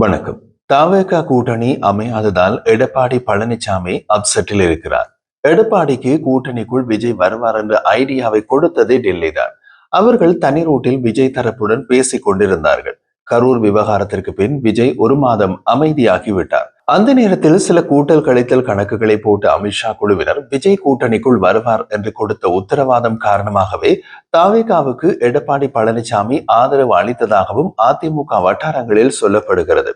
வணக்கம். தவேக கூட்டணி அமையாததால் எடப்பாடி பழனிசாமி அப்செட்டில் இருக்கிறார். எடப்பாடிக்கு கூட்டணிக்குள் விஜய் வருவார் என்ற ஐடியாவை கொடுத்ததே டெல்லி தான். அவர்கள் தனி ரூட்டில் விஜய் தரப்புடன் பேசிக் கொண்டிருந்தார்கள். கரூர் விவகாரத்திற்கு பின் விஜய் ஒரு மாதம் அமைதியாகிவிட்டார். அந்த நேரத்தில் சில கூட்டல் கழித்தல் கணக்குகளை போட்டு அமித்ஷா குழுவினர் விஜய் கூட்டணிக்குள் வருவார் என்று கொடுத்த உத்தரவாதம் காரணமாகவே தவேகாவுக்கு எடப்பாடி பழனிசாமி ஆதரவு அளித்ததாகவும் அதிமுக வட்டாரங்களில் சொல்லப்படுகிறது.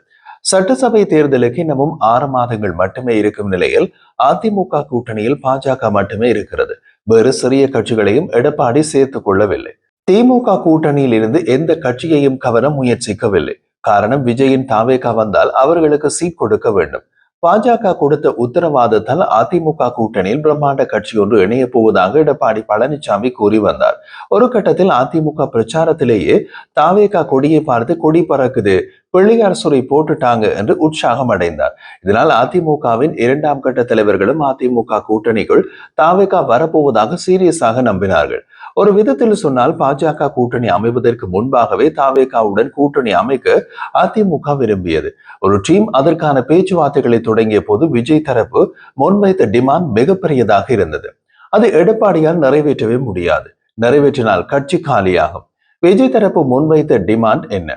சட்டசபை தேர்தலுக்கு இன்னமும் 6 மாதங்கள் மட்டுமே இருக்கும் நிலையில் அதிமுக கூட்டணியில் பாஜக மட்டுமே இருக்கிறது. வேறு சிறிய கட்சிகளையும் எடப்பாடி சேர்த்துக் கொள்ளவில்லை. திமுக கூட்டணியில் இருந்து எந்த கட்சியையும் கவர முயற்சிக்கவில்லை. காரணம், விஜயின் தாவேகா வந்தால் அவர்களுக்கு சீட் கொடுக்க வேண்டும். பாஜக கொடுத்த உத்தரவாதத்தால் அதிமுக கூட்டணியில் பிரம்மாண்ட கட்சி ஒன்று இணைய போவதாக எடப்பாடி பழனிசாமி கூறி வந்தார். ஒரு கட்டத்தில் அதிமுக பிரச்சாரத்திலேயே தாவேகா கொடியை பார்த்து கொடி பறக்குது, பிள்ளையார் சுரை போட்டுட்டாங்க என்று உற்சாகம் அடைந்தார். இதனால் அதிமுகவின் 2ஆம் கட்ட தலைவர்களும் அதிமுக கூட்டணிக்குள் தாவேகா வரப்போவதாக சீரியஸாக நம்பினார்கள். ஒரு விதத்தில் சொன்னால் பாஜக கூட்டணி அமைவதற்கு முன்பாகவே தாவேகாவுடன் கூட்டணி அமைக்க அதிமுக விரும்பியது. ஒரு டீம் அதற்கான பேச்சுவார்த்தைகளை தொடங்கிய போது விஜய் தரப்பு முன்வைத்த டிமாண்ட் மிகப்பெரியதாக இருந்தது. அது எடப்பாடியால் நிறைவேற்றவே முடியாது. நிறைவேற்றினால் கட்சி காலியாகும். விஜய் தரப்பு முன்வைத்த டிமாண்ட் என்ன?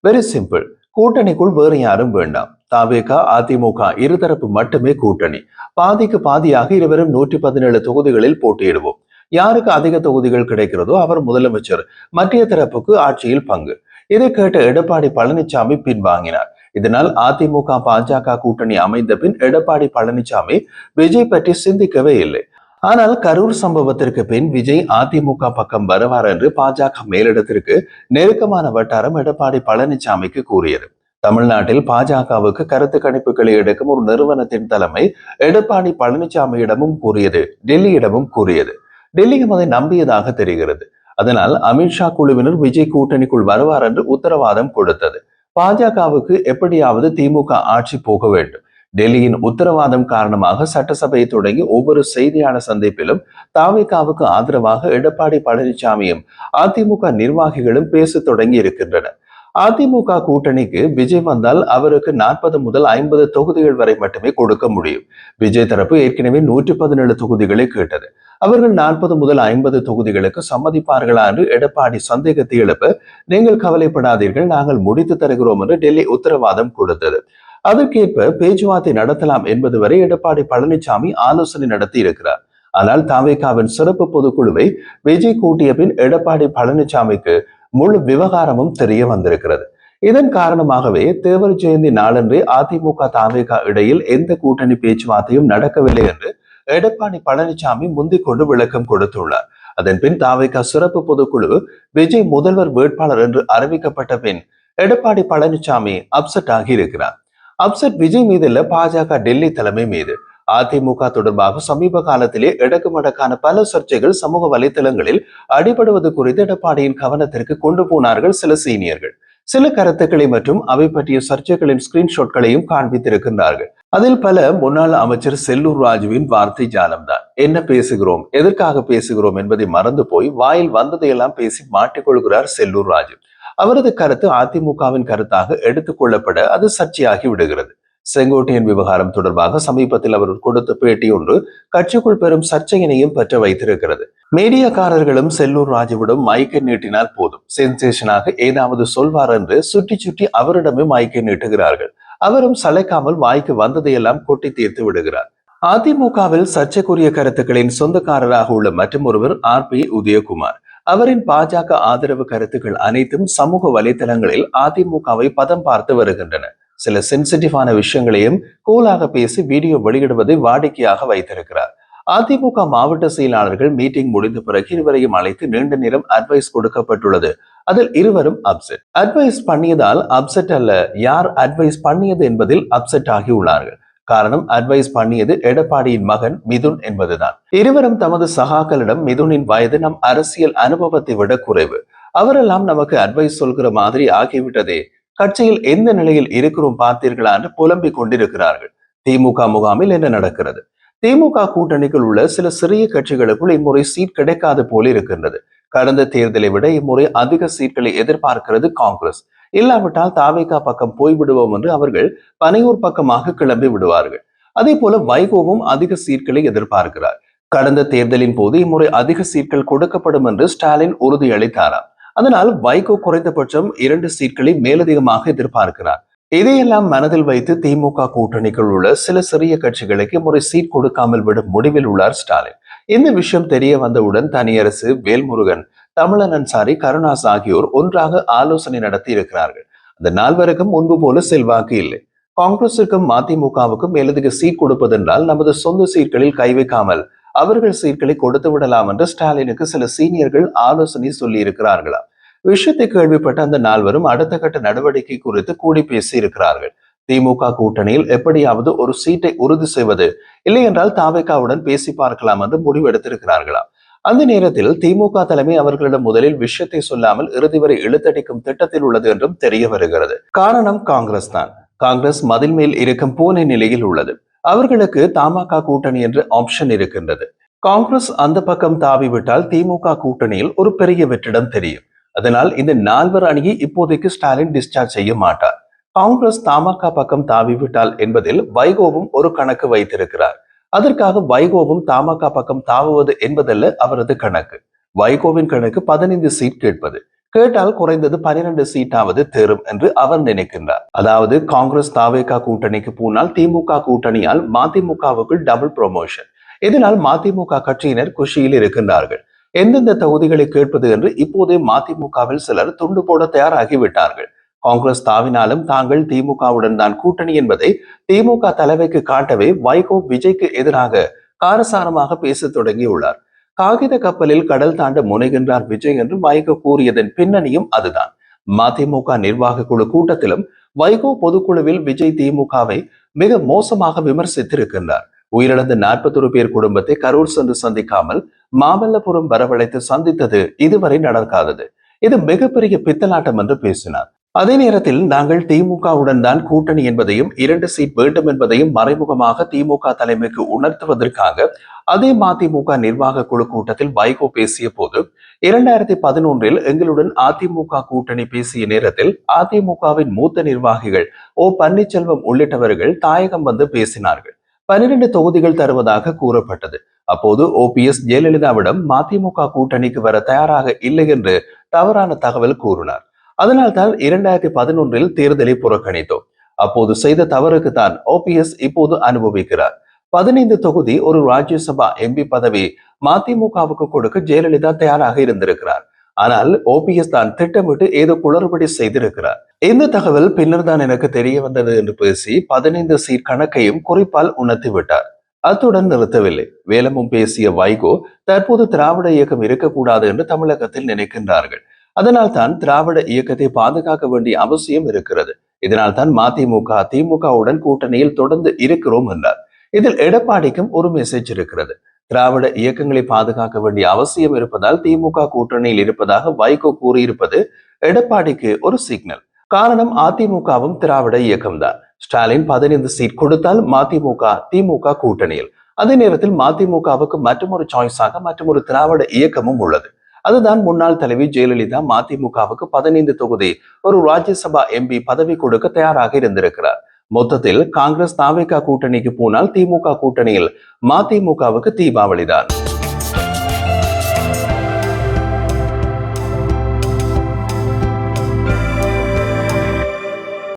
Very simple. கூட்டணிக்குள் வேறு யாரும் வேண்டாம். தவேகா அதிமுக இருதரப்பு மட்டுமே கூட்டணி. பாதிக்கு பாதியாக இருவரும் 117 தொகுதிகளில் போட்டியிடுவோம். யாருக்கு அதிக தொகுதிகள் கிடைக்கிறதோ அவர் முதலமைச்சர், மத்திய தரப்புக்கு ஆட்சியில் பங்கு. இதை கேட்ட எடப்பாடி பழனிசாமி பின்வாங்கினார். இதனால் அதிமுக பாஜக கூட்டணி அமைந்த பின் எடப்பாடி பழனிசாமி விஜய் பற்றி சிந்திக்கவே இல்லை. ஆனால் கரூர் சம்பவத்திற்கு பின் விஜய் அதிமுக பக்கம் வருவார் என்று பாஜக மேலிடத்திற்கு நெருக்கமான வட்டாரம் எடப்பாடி பழனிசாமிக்கு கூறியது. தமிழ்நாட்டில் பாஜகவுக்கு கருத்து கணிப்புகளை எடுக்கும் ஒரு நிறுவனத்தின் தலைமை எடப்பாடி பழனிசாமியிடமும் கூறியது, டெல்லியிடமும் கூறியது. டெல்லியும் அதை நம்பியதாக தெரிகிறது. அதனால் அமித்ஷா குழுவினர் விஜய் கூட்டணிக்குள் வருவார் என்று உத்தரவாதம் கொடுத்தது. பாஜகவுக்கு எப்படியாவது திமுக ஆட்சி போக வேண்டும். டெல்லியின் உத்தரவாதம் காரணமாக சட்டசபையை தொடங்கி ஒவ்வொரு செய்தியாளர் சந்திப்பிலும் தவேகாவுக்கு ஆதரவாக எடப்பாடி பழனிசாமியும் அதிமுக நிர்வாகிகளும் பேச தொடங்கி இருக்கின்றனர். அதிமுக கூட்டணிக்கு விஜய் வந்தால் அவருக்கு 40 முதல் 50 தொகுதிகள் வரை மட்டுமே கொடுக்க முடியும். விஜய் தரப்பு ஏற்கனவே 117 தொகுதிகளை கேட்டது. அவர்கள் 40 முதல் 50 தொகுதிகளுக்கு சம்மதிப்பார்களா என்று எடப்பாடி சந்தேகத்தை எழுப்ப, நீங்கள் கவலைப்படாதீர்கள், நாங்கள் முடித்து தருகிறோம் என்று டெல்லி உத்தரவாதம் கொடுத்தது. அதற்கேற்ப பேச்சுவார்த்தை நடத்தலாம் என்பது வரை எடப்பாடி பழனிசாமி ஆலோசனை நடத்தி இருக்கிறார். ஆனால் தவேகாவின் சிறப்பு பொதுக்குழுவை விஜய் கூட்டிய பின் எடப்பாடி பழனிசாமிக்கு முழு விவகாரமும் தெரிய வந்திருக்கிறது. இதன் காரணமாகவே தேவர் ஜெயந்தி நாளன்றே அதிமுக தவேகா இடையில் எந்த கூட்டணி பேச்சுவார்த்தையும் நடக்கவில்லை என்று எடப்பாடி பழனிசாமி முந்திக் கொண்டு விளக்கம் கொடுத்துள்ளார். அதன் பின் தவேகா சிறப்பு பொதுக்குழு விஜய் முதல்வர் வேட்பாளர் என்று அறிவிக்கப்பட்ட பின் எடப்பாடி பழனிசாமி அப்செட் ஆகி இருக்கிறார். அப்செட் விஜய் மீது இல்ல, பாஜக டெல்லி தலைமை மீது. அதிமுக தொடர்பாக சமீப காலத்திலே இடக்குமடக்கான பல சர்ச்சைகள் சமூக வலைதளங்களில் அடிபடுவது குறித்து எடப்பாடியின் கவனத்திற்கு கொண்டு போனார்கள் சில சீனியர்கள். சில கருத்துக்களை மற்றும் அவை பற்றிய சர்ச்சைகளின் ஸ்கிரீன்ஷாட்களையும் காண்பித்திருக்கின்றார்கள். அதில் பல முன்னாள் அமைச்சர் செல்லூர் ராஜுவின் வார்த்தை ஜாலம்தான். என்ன பேசுகிறோம், எதற்காக பேசுகிறோம் என்பதை மறந்து போய் வாயில் வந்ததையெல்லாம் பேசி மாட்டிக்கொள்கிறார் செல்லூர் ராஜு. அவரது கருத்து அதிமுகவின் கருத்தாக எடுத்துக் கொள்ளப்பட அது சர்ச்சையாகி விடுகிறது. செங்கோட்டையன் விவகாரம் தொடர்பாக சமீபத்தில் அவர் கொடுத்த பேட்டி ஒன்று கட்சிக்குள் பெரும் சர்ச்சையினையும் பெற்று வைத்திருக்கிறது. மீடியாக்காரர்களும் செல்லூர் ராஜுவிடம் மைக்கை நீட்டினால் போதும், சென்சேஷனாக ஏதாவது சொல்வார் என்று சுற்றி சுற்றி அவரிடமே மைக்கை நீட்டுகிறார்கள். அவரும் சளைக்காமல் வாய்க்கு வந்ததையெல்லாம் கொட்டி தீர்த்து விடுகிறார். அதிமுகவில் சர்ச்சைக்குரிய கருத்துக்களின் சொந்தக்காரராக உள்ள மற்றும் ஒருவர் RP உதயகுமார். அவரின் பாஜக ஆதரவு கருத்துக்கள் அனைத்தும் சமூக வலைதளங்களில் அதிமுகவை பதம் பார்த்து வருகின்றன. சில சென்சிட்டிவான விஷயங்களையும் கூலாக பேசி வீடியோ வெளியிடுவதை வாடிக்கையாக வைத்திருக்கிறார். அதிமுக மாவட்ட செயலாளர்கள் மீட்டிங் முடிந்த பிறகு இருவரையும் அழைத்து நீண்ட நேரம் அட்வைஸ் கொடுக்கப்பட்டுள்ளது. அதில் இருவரும் அப்செட். அட்வைஸ் பண்ணியதால் அப்செட் அல்ல, யார் அட்வைஸ் பண்ணியது என்பதில் அப்செட் ஆகி உள்ளார்கள். காரணம், அட்வைஸ் பண்ணியது எடப்பாடியின் மகன் மிதுன் என்பதுதான். இருவரும் தமது சகாக்களிடம் மிதுனின் வயது நம் அரசியல் அனுபவத்தை விட குறைவு, அவரெல்லாம் நமக்கு அட்வைஸ் சொல்கிற மாதிரி ஆகிவிட்டதே, கட்சியில் எந்த நிலையில் இருக்கிறோம் பார்த்தீர்களா என்று புலம்பிக் கொண்டிருக்கிறார்கள். திமுக முகாமில் என்ன நடக்கிறது? திமுக கூட்டணிக்குள் உள்ள சில சிறிய கட்சிகளுக்குள் இம்முறை சீட் கிடைக்காது போல இருக்கின்றது. கடந்த தேர்தலை விட இம்முறை அதிக சீட்களை எதிர்பார்க்கிறது காங்கிரஸ். இல்லாவிட்டால் தாவேகா பக்கம் போய்விடுவோம் என்று அவர்கள் பனையூர் பக்கமாக கிளம்பி விடுவார்கள். அதே போல வைகோவும் அதிக சீட்களை எதிர்பார்க்கிறார். கடந்த தேர்தலின் போது இம்முறை அதிக சீட்கள் கொடுக்கப்படும் என்று ஸ்டாலின் உறுதியளித்தாராம். அதனால் வைகோ குறைந்தபட்சம் 2 சீட்களை மேலதிகமாக எதிர்பார்க்கிறார். இதையெல்லாம் மனதில் வைத்து திமுக கூட்டணிக்குள் உள்ள சில சிறிய கட்சிகளுக்கு முறை சீட் கொடுக்காமல் விடும் முடிவில் உள்ளார் ஸ்டாலின். இந்த விஷயம் தெரிய வந்தவுடன் தனியரசு, வேல்முருகன், தமிழன் அன்சாரி, கருணாஸ் ஆகியோர் ஒன்றாக ஆலோசனை நடத்தி இருக்கிறார்கள். அந்த நால்வருக்கும் முன்பு போல செல்வாக்கு இல்லை. காங்கிரசுக்கும் மதிமுகவுக்கும் மேலதிக சீட் கொடுப்பதென்றால் நமது சொந்த சீட்களில் கை வைக்காமல் அவர்கள் சீட்களை கொடுத்து விடலாம் என்று ஸ்டாலினுக்கு சில சீனியர்கள் ஆலோசனை சொல்லி இருக்கிறார்களாம். விஷயத்தை கேள்விப்பட்ட அந்த நால்வரும் அடுத்த கட்ட நடவடிக்கை குறித்து கூடி பேசி இருக்கிறார்கள். திமுக கூட்டணியில் எப்படியாவது ஒரு சீட்டை உறுதி செய்வது, இல்லை என்றால் தாவேகாவுடன் பேசி பார்க்கலாம் என்று முடிவெடுத்திருக்கிறார்களாம். அந்த நேரத்தில் திமுக தலைமை அவர்களிடம் முதலில் விஷயத்தை சொல்லாமல் இறுதி வரை இழுத்தடிக்கும் திட்டத்தில் உள்ளது என்றும் தெரிய வருகிறது. காரணம் காங்கிரஸ் தான். காங்கிரஸ் மதில் மேல் இருக்கும் பூனை நிலையில் உள்ளது. அவர்களுக்கு தமாக கூட்டணி என்ற ஆப்ஷன் இருக்கின்றது. காங்கிரஸ் அந்த பக்கம் தாவிவிட்டால் திமுக கூட்டணியில் ஒரு பெரிய வெற்றிடம் தெரியும். அதனால் இந்த நால்வர் அணியை இப்போதைக்கு ஸ்டாலின் டிஸ்சார்ஜ் செய்ய மாட்டார். காங்கிரஸ் தமாக பக்கம் தாவிவிட்டால் என்பதில் வைகோவும் ஒரு கணக்கு வைத்திருக்கிறார். அதற்காக வைகோவும் தமாக பக்கம் தாவுவது என்பதல்ல அவரது கணக்கு. வைகோவின் கணக்கு 15 சீட் கேட்பது. கேட்டால் குறைந்தது 12 சீட்டாவது தேரும் என்று அவர் நினைக்கின்றார். அதாவது காங்கிரஸ் தாவேகா கூட்டணிக்கு போனால் திமுக கூட்டணியால் மதிமுகவுக்குள் டபுள் ப்ரொமோஷன். இதனால் மதிமுக கட்சியினர் குஷியில் இருக்கின்றார்கள். எந்தெந்த தொகுதிகளை கேட்பது என்று இப்போதே மதிமுகவில் சிலர் துண்டு போட தயாராகிவிட்டார்கள். காங்கிரஸ் தாவினாலும் தாங்கள் திமுகவுடன் தான் கூட்டணி என்பதை திமுக தலைமைக்கு காட்டவே வைகோ விஜய்க்கு எதிராக காரசாரமாக பேச தொடங்கியுள்ளார். காகித கப்பலில் கடல் தாண்ட முனைகின்றார் விஜய் என்று வைகோ கூறியதன் பின்னணியும் அதுதான். மதிமுக நிர்வாக குழு கூட்டத்திலும் வைகோ பொதுக்குழுவில் விஜய் திமுகவை மிக மோசமாக விமர்சித்திருக்கின்றார். உயிரிழந்த 41 பேர் குடும்பத்தை கரூர் சென்று சந்திக்காமல் மாமல்லபுரம் வரவழைத்து சந்தித்தது இதுவரை நடக்காதது. இது மிகப்பெரிய பித்தலாட்டம் என்று பேசினார். அதே நேரத்தில் நாங்கள் திமுகவுடன் தான் கூட்டணி என்பதையும் 2 சீட் வேண்டும் என்பதையும் மறைமுகமாக திமுக தலைமைக்கு உணர்த்துவதற்காக அதே மதிமுக நிர்வாக குழு கூட்டத்தில் வைகோ பேசிய போது 2011 எங்களுடன் அதிமுக கூட்டணி பேசிய நேரத்தில் அதிமுகவின் மூத்த நிர்வாகிகள் பன்னீர்செல்வம் உள்ளிட்டவர்கள் தாயகம் வந்து பேசினார்கள். 12 தொகுதிகள் தருவதாக கூறப்பட்டது. அப்போது OPS ஜெயலலிதாவிடம் மதிமுக கூட்டணிக்கு வர தயாராக இல்லை என்று தவறான தகவல் கூறினார். அதனால்தான் 2011 தேர்தலை புறக்கணித்தோம். அப்போது செய்த தவறுக்கு தான் OPS இப்போது அனுபவிக்கிறார். 15 தொகுதி ஒரு ராஜ்யசபா MP பதவி மதிமுகவுக்கு கொடுக்க ஜெயலலிதா தயாராக இருந்திருக்கிறார். ஆனால் OPS தான் திட்டமிட்டு ஏதோ குளறுபடி செய்திருக்கிறார். இந்த தகவல் பின்னர் தான் எனக்கு தெரிய வந்தது என்று பேசி 15 சீட் கணக்கையும் குறிப்பால் உணர்த்தி விட்டார். அத்துடன் நிறுத்தவில்லை. வேலமும் பேசிய வைகோ தற்போது திராவிட இயக்கம் இருக்கக்கூடாது என்று தமிழகத்தில் நினைக்கின்றார்கள். அதனால் தான் திராவிட இயக்கத்தை பாதுகாக்க வேண்டிய அவசியம் இருக்கிறது. இதனால் தான் மதிமுக திமுகவுடன் கூட்டணியில் தொடர்ந்து இருக்கிறோம் என்றார். இதில் எடப்பாடிக்கும் ஒரு மெசேஜ் இருக்கிறது. திராவிட இயக்கங்களை பாதுகாக்க வேண்டிய அவசியம் இருப்பதால் திமுக கூட்டணியில் இருப்பதாக வைகோ கூறியிருப்பது எடப்பாடிக்கு ஒரு சிக்னல். காரணம் அதிமுகவும் திராவிட இயக்கம்தான். ஸ்டாலின் 15 சீட் கொடுத்தால் மதிமுக திமுக கூட்டணியில். அதே நேரத்தில் மதிமுகவுக்கு மற்றொரு சாய்ஸாக மற்றொரு திராவிட இயக்கமும் உள்ளது. அதுதான் முன்னாள் தலைவி ஜெயலலிதா மதிமுகவுக்கு 15 தொகுதி ஒரு ராஜ்யசபா MP பதவி கொடுக்க தயாராக இருந்திருக்கிறார். மொத்தத்தில் காங்கிரஸ் தாவேகா கூட்டணிக்கு போனால் திமுக கூட்டணியில் மதிமுகவுக்கு தீபாவளிதான்.